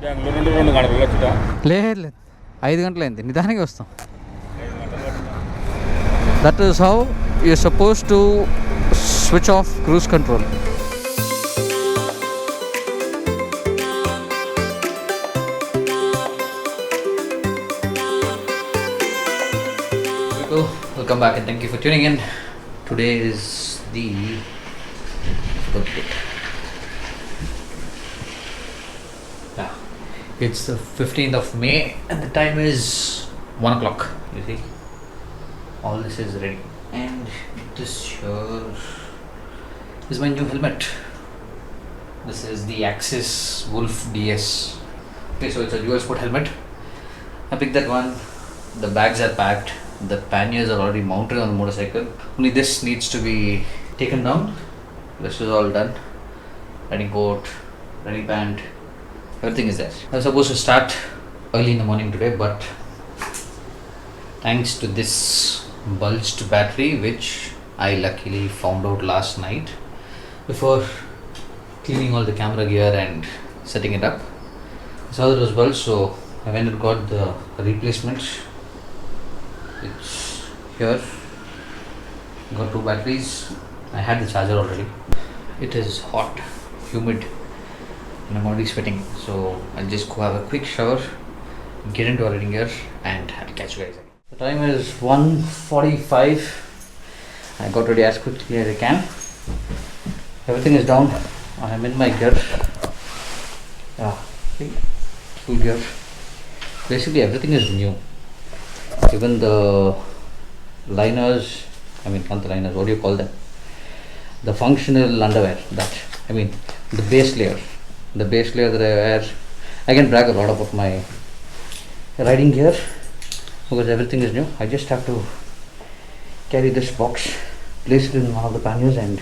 లేదు లేదు 5 గంటలైంది నిదానంగా వస్తాం. That is how you suppose to switch off cruise control. Welcome back and thank you for tuning in. Today is the it's the 15th of May and the time is 1 o'clock. You see, all this is ready, and this here is my new helmet. This is the Axis Wolf DS. Okay, so it's a dual sport helmet. I picked that one. The bags are packed. The panniers are already mounted on the motorcycle. Only this needs to be taken down. This is all done. Riding coat, riding band, everything is there. I was supposed to start early in the morning today, but thanks to this bulged battery, which I luckily found out last night before cleaning all the camera gear and setting it up. I saw that it was bulged, so I went and got the replacement. It's here. Got 2 batteries. I had the charger already. It is hot, humid, and I'm already sweating. So I'll just go have a quick shower, get into our riding gear, and I'll catch you guys again. The time is 1:45. I got ready as quickly as I can. Everything is down. I'm in my gear. Full gear. Basically everything is new. Even the liners, not the liners, what do you call them? The functional underwear, the base layer that I wear. I can brag a lot about my riding gear because everything is new. I just have to carry this box, place it in one of the panniers, and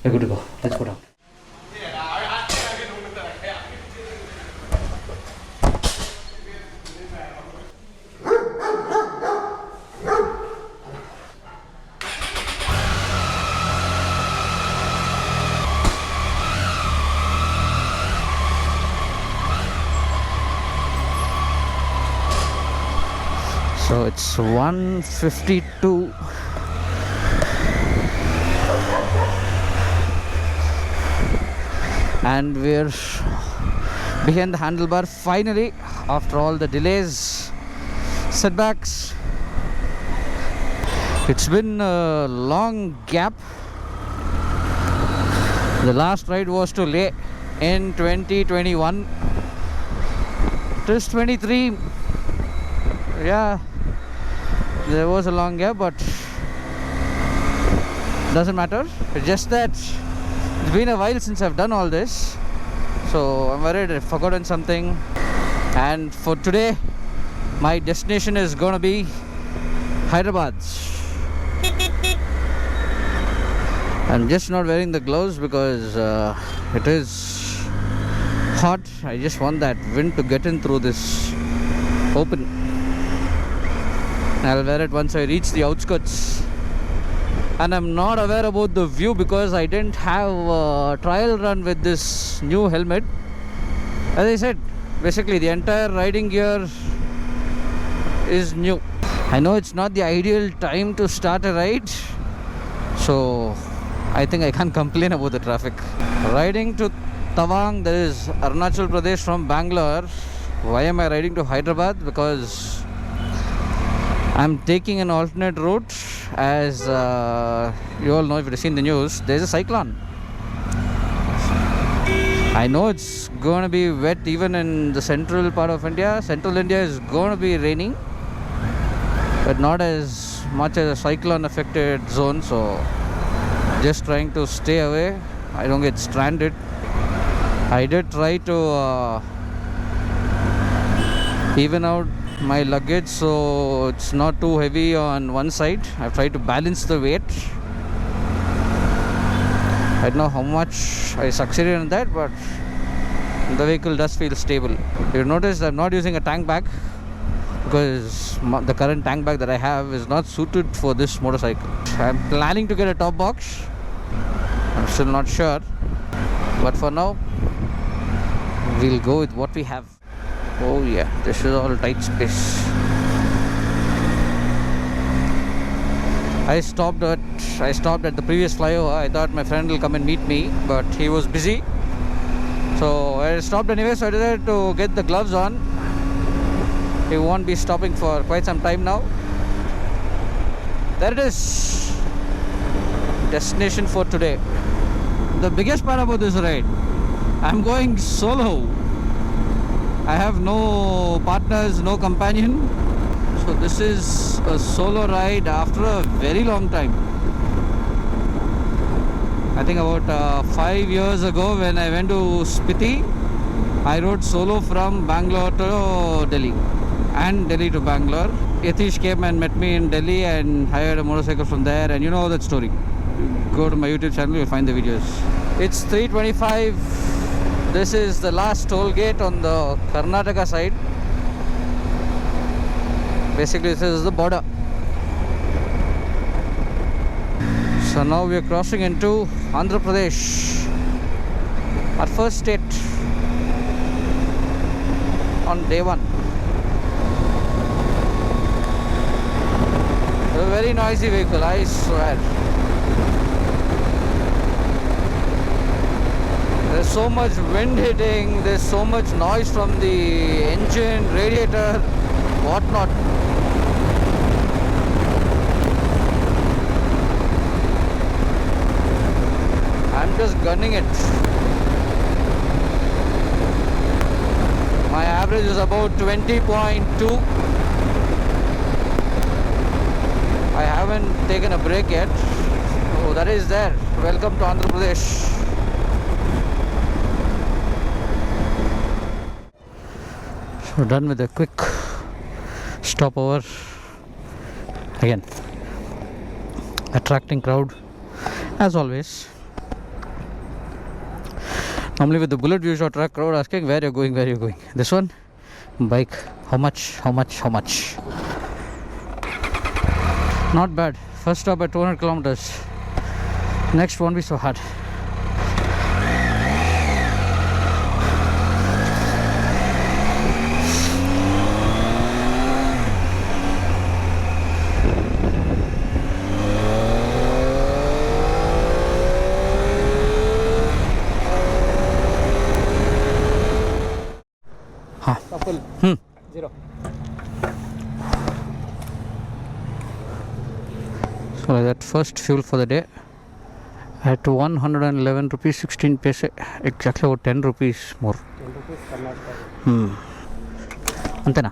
we're good to go. Let's go down. So it's 1:52 and we're behind the handlebar finally after all the delays, setbacks. It's been a long gap. The last ride was to Leh in 2021. It is 23. Yeah, there was a long gap, but doesn't matter. It's just that it's been a while since I've done all this, so I'm worried I've forgotten something. And for today, my destination is gonna be Hyderabad. I'm just not wearing the gloves because it is hot. I just want that wind to get in through this open. I'll wear it once I reach the outskirts. And I'm not aware about the view because I didn't have a trial run with this new helmet. As I said, basically the entire riding gear is new. I know it's not the ideal time to start a ride, so I think I can't complain about the traffic. Riding to Tawang, that is Arunachal Pradesh from Bangalore. Why am I riding to Hyderabad? Because I'm taking an alternate route. As you all know, if you've seen the news, there's a cyclone. I know it's going to be wet even in the central part of India. Central India is going to be raining, but not as much as a cyclone affected zone. So just trying to stay away, I don't get stranded. I did try to even out my luggage so it's not too heavy on one side. I've tried to balance the weight. I don't know how much I succeeded in that, but the vehicle does feel stable. You notice I'm not using a tank bag because the current tank bag that I have is not suited for this motorcycle. I'm planning to get a top box. I'm still not sure, but for now we'll go with what we have. Oh yeah, this is all tight space. I stopped at the previous flyover. I thought my friend will come and meet me, but he was busy. So I stopped anyway, so I decided to get the gloves on. He won't be stopping for quite some time now. There it is. Destination for today. The biggest part about this ride, I'm going solo. I have no partners, no companion. So this is a solo ride after a very long time. I think about 5 years ago when I went to Spiti, I rode solo from Bangalore to Delhi and Delhi to Bangalore. Yatish came and met me in Delhi and hired a motorcycle from there, and you know that story. Go to my YouTube channel, you'll find the videos. It's 3:25. This is the last toll gate on the Karnataka side. Basically this is the border. So now we are crossing into Andhra Pradesh, our first state on day one. A very noisy vehicle, I swear. There's so much wind hitting, there's so much noise from the engine, radiator, whatnot. I'm just gunning it. My average is about 20.2. I haven't taken a break yet. Oh, that is there. Welcome to Andhra Pradesh. So done with a quick stopover. Again, attracting crowd as always. Normally with the bullet view shot track, crowd asking where you're going, where you're going. This one, bike, how much, how much, how much. Not bad. First stop at 200 kilometers. Next won't be so hard. Zero. So that first fuel for the day at 111 rupees 16 paise, exactly about 10 rupees more. 10 rupees Karnataka. Antena?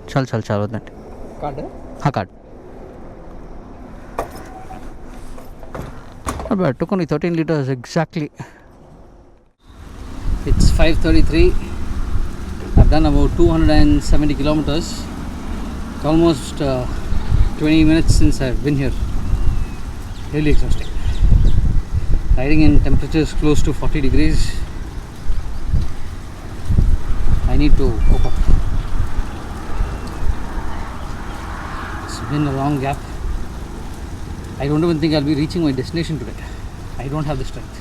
Chal వద్దండి. Card? Card. Not bad, took only 13 liters exactly. It's 5:33. I've done about 270 kilometers. It's almost 20 minutes since I've been here. Really exhausting. Riding in temperatures close to 40 degrees. I need to cope up. It's been a long gap. I don't even think I'll be reaching my destination today. I don't have the strength.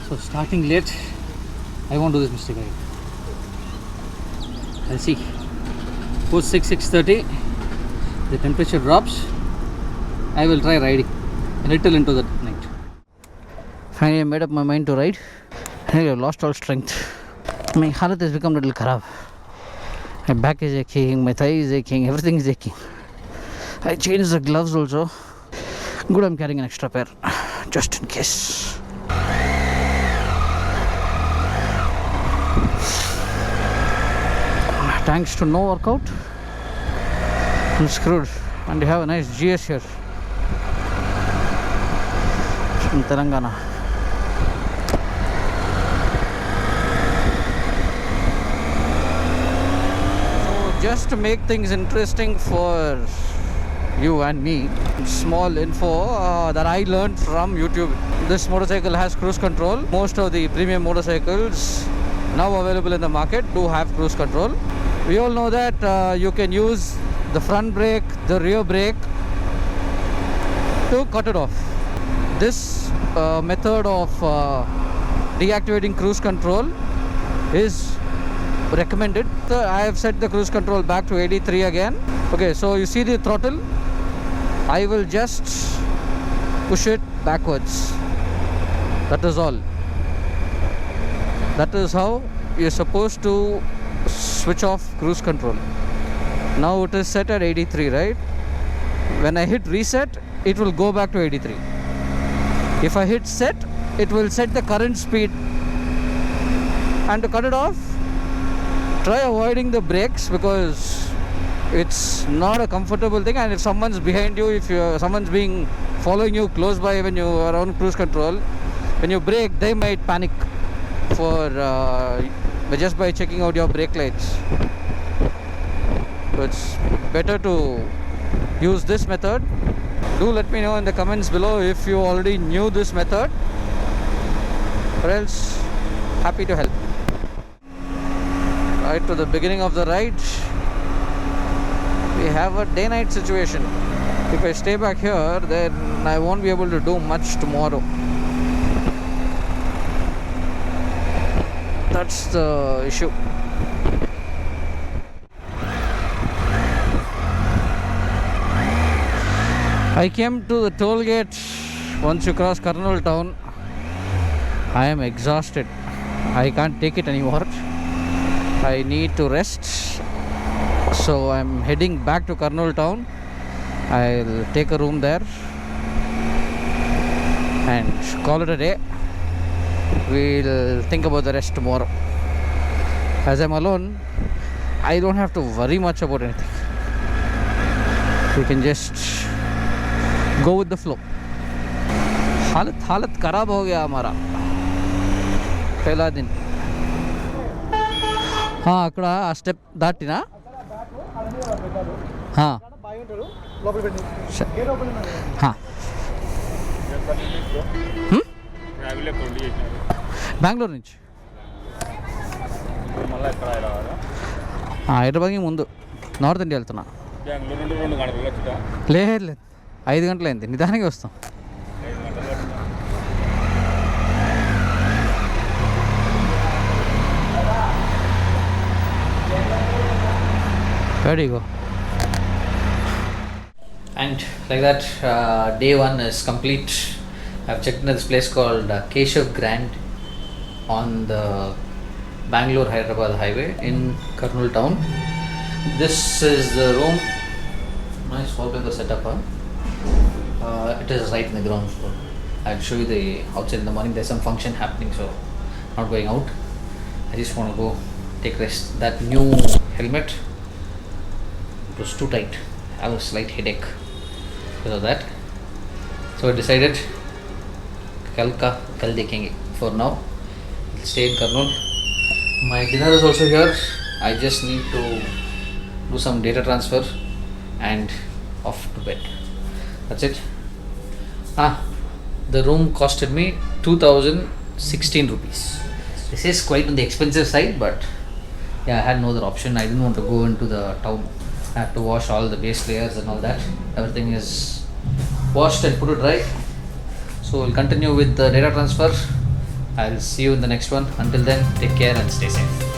So starting late, I won't do this mistake again. I'll see. Post 6:30, the temperature drops. I will try riding a little into the night. Finally, I made up my mind to ride. I have lost all strength. My halat has become a little kharab. My back is aching, my thigh is aching, everything is aching. I changed the gloves also. Good, I'm carrying an extra pair just in case. Thanks to no workout, I'm screwed. And you have a nice GS here from Telangana. So just to make things interesting for you and me, small info that I learned from YouTube. This motorcycle has cruise control. Most of the premium motorcycles now available in the market do have cruise control. We all know that you can use the front brake, the rear brake to cut it off. This method of deactivating cruise control is recommended. So I have set the cruise control back to 83 again. Okay, so you see the throttle, I will just push it backwards. That is all. That is how you're supposed to switch off cruise control. Now it is set at 83, right? When I hit reset, it will go back to 83. If I hit set, it will set the current speed. And to cut it off, try avoiding the brakes, because it's not a comfortable thing. And if someone's behind you, if someone's following you close by when you are on cruise control, when you brake, they might panic for just by checking out your brake lights. So it's better to use this method. Do let me know in the comments below if you already knew this method, or else happy to help. Right to the beginning of the ride, we have a day-night situation. If I stay back here, then I won't be able to do much tomorrow. That's the issue. I came to the toll gate once you cross Kurnool town. I am exhausted. I can't take it anymore. I need to rest. So I'm heading back to Kurnool town. I'll take a room there and call it a day. We'll think about the rest tomorrow. As I'm alone, I don't have to worry much about anything. We can just go with the flow. हालत खराब हो गया हमारा पहला दिन. हाँ अక్కడ ఆ step దాటినా हाँ हाँ బెంగళూరు నుంచి హైదరాబాద్కి ముందు నార్త్ ఇండియా వెళ్తున్నా. లేదు లేదు 5 గంటలైంది, నిదానంగా వస్తాం. Where do you go? And like that, day 1 is complete. I've checked into this place called Keshav Grand on the Bangalore Hyderabad highway in Kurnool town. This is the room. Nice wallpaper setup. It is right in the ground floor. I'll show you the outside in the morning. There's some function happening, so not going out. I just want to go take rest. That new helmet, it was too tight. I have a slight headache because of that. So I decided kal dekhenge. For now, I'll stay in Kurnool. My dinner is also here. I just need to do some data transfer and off to bed. That's it. The room costed me 2016 rupees. This is quite on the expensive side, but yeah, I had no other option. I didn't want to go into the town. I have to wash all the base layers and all that. Everything is washed and put it dry. So we'll continue with the data transfer. I'll see you in the next one. Until then, take care and stay safe.